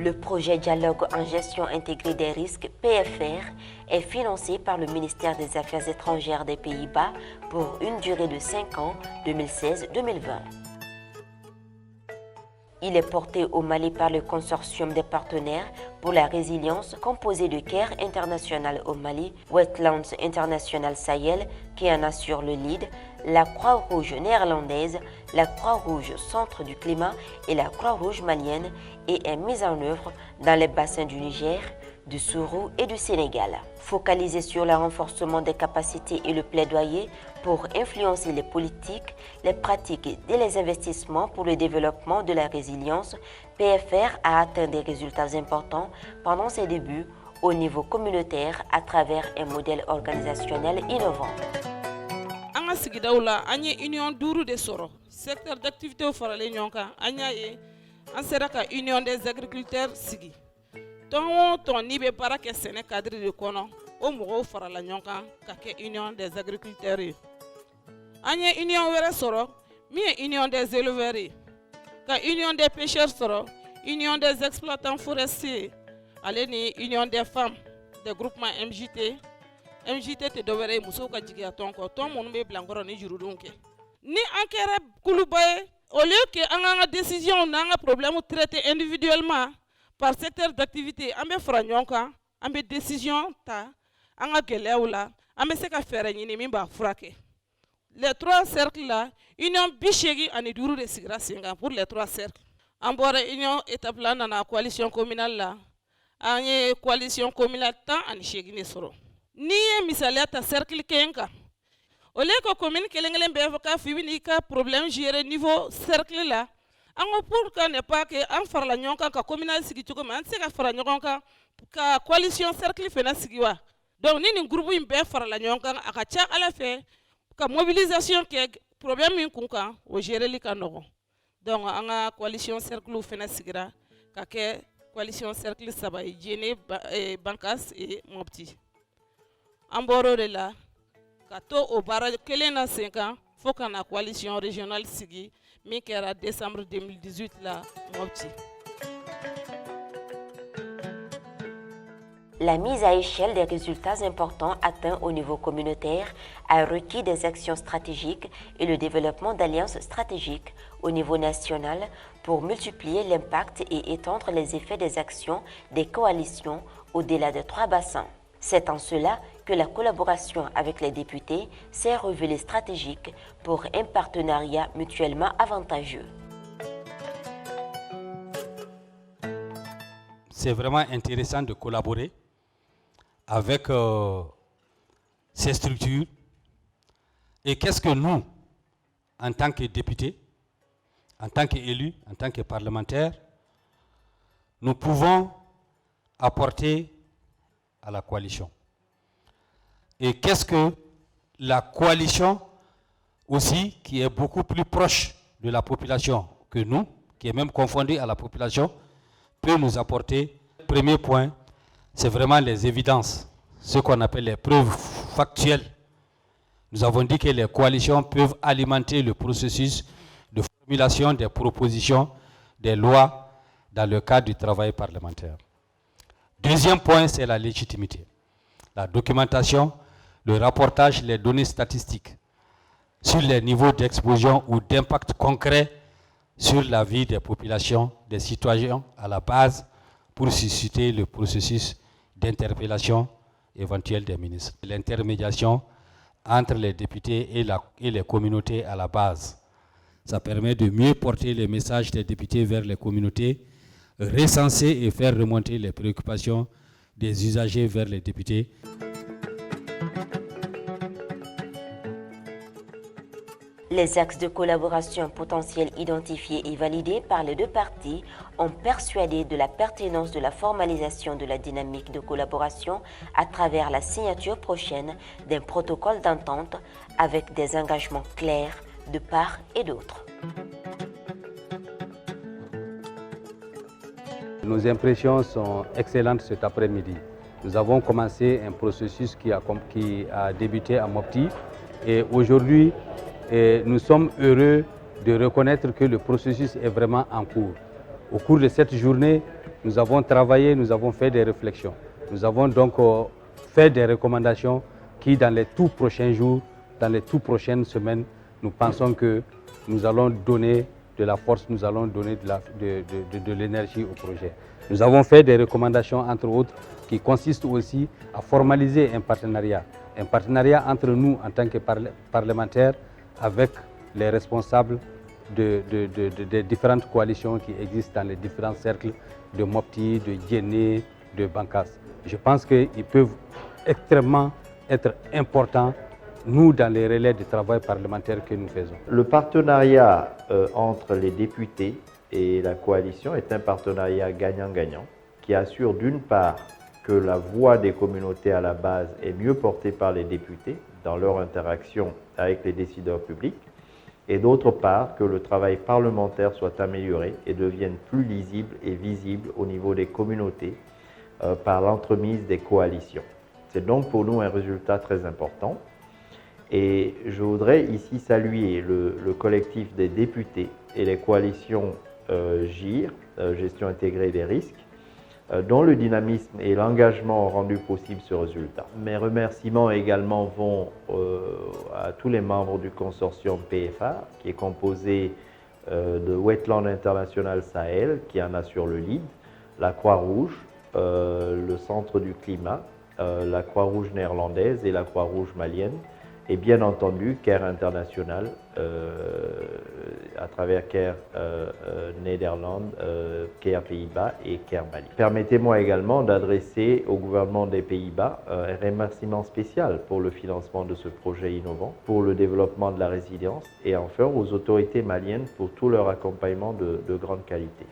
Le projet Dialogue en gestion intégrée des risques, PFR, est financé par le ministère des Affaires étrangères des Pays-Bas pour une durée de 5 ans, 2016-2020. Il est porté au Mali par le consortium des partenaires pour la résilience composé de CARE International au Mali, Wetlands International Sahel qui en assure le lead, la Croix-Rouge néerlandaise, la Croix-Rouge Centre du Climat et la Croix-Rouge malienne et est mise en œuvre dans les bassins du Niger, du Sourou et du Sénégal. Focalisé sur le renforcement des capacités et le plaidoyer pour influencer les politiques, les pratiques et les investissements pour le développement de la résilience, PFR a atteint des résultats importants pendant ses débuts au niveau communautaire à travers un modèle organisationnel innovant. Anga sigidaw la an ye union duuru de sɔrɔ secteur d'activité faralen ɲɔgɔn kan an y'a ye an sera ka union des agriculteurs sigi tɔn o tɔn n'i bɛ baara kɛ sɛnɛ cadre de kɔnɔ o mɔgɔw farala ɲɔgɔn kan ka kɛ union des agriculteurs ye an ye union wɛrɛ sɔrɔ min ye union des éleveurs ye ka union des pêcheurs sɔrɔ union des exploitants forestiers ale ni union des femmes des groupements MJT te dɔwɛrɛ ye musow ka jigiya tɔn kɔ tɔn minnu bɛ bila nkɔrɔ ni jurudenw kɛ ni an kɛra kuluba ye au lieu que an k'an ka décision n'an ka problème traiter individuellement par secteur d'activité an bɛ fara ɲɔgɔn kan an bɛ décision ta an ka gɛlɛyaw la an bɛ se ka fɛɛrɛ ɲini min b'a furakɛ les trois cercles la union 85 de sigira sen kan pour les trois cercles an bɔra union étape la an nana coalition communale la an ye coalition communale 18 de sɔrɔ n'i ye misaliya ta cercle kelen kan au lieu que commune kelen-kelen bɛɛ fɔ k'a fɔ i bɛ n'i ka problème gérer niveau cercle la an ko pour que ne pas que an farala ɲɔgɔn kan ka communal sigi cogo min an tɛ se ka fara ɲɔgɔn kan ka coalition cercle fana sigi wa donc ni nin groupe in bɛɛ farala ɲɔgɔn kan a ka ca ala fɛ ka mobilisation kɛ problème min kun kan o gérerli ka nɔgɔn donc an ka coalition cercle fana sigira ka kɛ coalition cercle 3 ye Djéné, Bankas et Mopti. An bɔr'o de la ka to o baara kelen na sen kan fo ka na coalition régionale sigi min kɛra décembre 2018 la Mopti. La mise à échelle des résultats importants atteints au niveau communautaire a requis des actions stratégiques et le développement d'alliances stratégiques au niveau national pour multiplier l'impact et étendre les effets des actions des coalitions au-delà de 3 bassins. C'est en cela que la collaboration avec les députés s'est révélée stratégique pour un partenariat mutuellement avantageux. C'est vraiment intéressant de collaborer avec ces structures. Et qu'est-ce que nous, en tant que députés, en tant qu'élus, en tant que parlementaires, nous pouvons apporter à la coalition? Et qu'est-ce que la coalition aussi, qui est beaucoup plus proche de la population que nous, qui est même confondue à la population, peut nous apporter? Premier point, c'est vraiment les évidences, ce qu'on appelle les preuves factuelles. Nous avons dit que les coalitions peuvent alimenter le processus de formulation des propositions, des lois dans le cadre du travail parlementaire. Deuxième point, c'est la légitimité. La documentation, le rapportage, les données statistiques sur les niveaux d'exposition ou d'impact concret sur la vie des populations, des citoyens à la base pour susciter le processus d'interpellation éventuelle des ministres. L'intermédiation entre les députés et les communautés à la base. Ça permet de mieux porter les messages des députés vers les communautés, recenser et faire remonter les préoccupations des usagers vers les députés. Les axes de collaboration potentiels identifiés et validés par les deux parties ont persuadé de la pertinence de la formalisation de la dynamique de collaboration à travers la signature prochaine d'un protocole d'entente avec des engagements clairs de part et d'autre. Nos impressions sont excellentes cet après-midi. Nous avons commencé un processus qui a débuté à Mopti et aujourd'hui, nous sommes heureux de reconnaître que le processus est vraiment en cours. Au cours de cette journée, nous avons travaillé, nous avons fait des réflexions. Nous avons donc fait des recommandations qui, dans les tout prochains jours, dans les tout prochaines semaines, nous pensons que nous allons donner de la force, nous allons donner de l'énergie au projet. Nous avons fait des recommandations, entre autres, qui consistent aussi à formaliser un partenariat entre nous en tant que parlementaires avec les responsables des différentes coalitions qui existent dans les différents cercles de Mopti, de Djéné, de Bankas. Je pense qu'ils peuvent extrêmement être importants, nous, dans les relais de travail parlementaire que nous faisons. Le partenariat entre les députés et la coalition est un partenariat gagnant-gagnant qui assure d'une part que la voix des communautés à la base est mieux portée par les députés dans leur interaction avec les décideurs publics, et d'autre part que le travail parlementaire soit amélioré et devienne plus lisible et visible au niveau des communautés par l'entremise des coalitions. C'est donc pour nous un résultat très important. Et je voudrais ici saluer le collectif des députés et les coalitions GIR, Gestion intégrée des risques, dont le dynamisme et l'engagement ont rendu possible ce résultat. Mes remerciements également vont à tous les membres du consortium PFA, qui est composé de Wetland International Sahel, qui en assure le lead, la Croix-Rouge, le Centre du Climat, la Croix-Rouge néerlandaise et la Croix-Rouge malienne, et bien entendu CARE International à travers CARE Néderlande, CARE Pays-Bas et CARE Mali. Permettez-moi également d'adresser au gouvernement des Pays-Bas un remerciement spécial pour le financement de ce projet innovant, pour le développement de la résilience et enfin aux autorités maliennes pour tout leur accompagnement de grande qualité.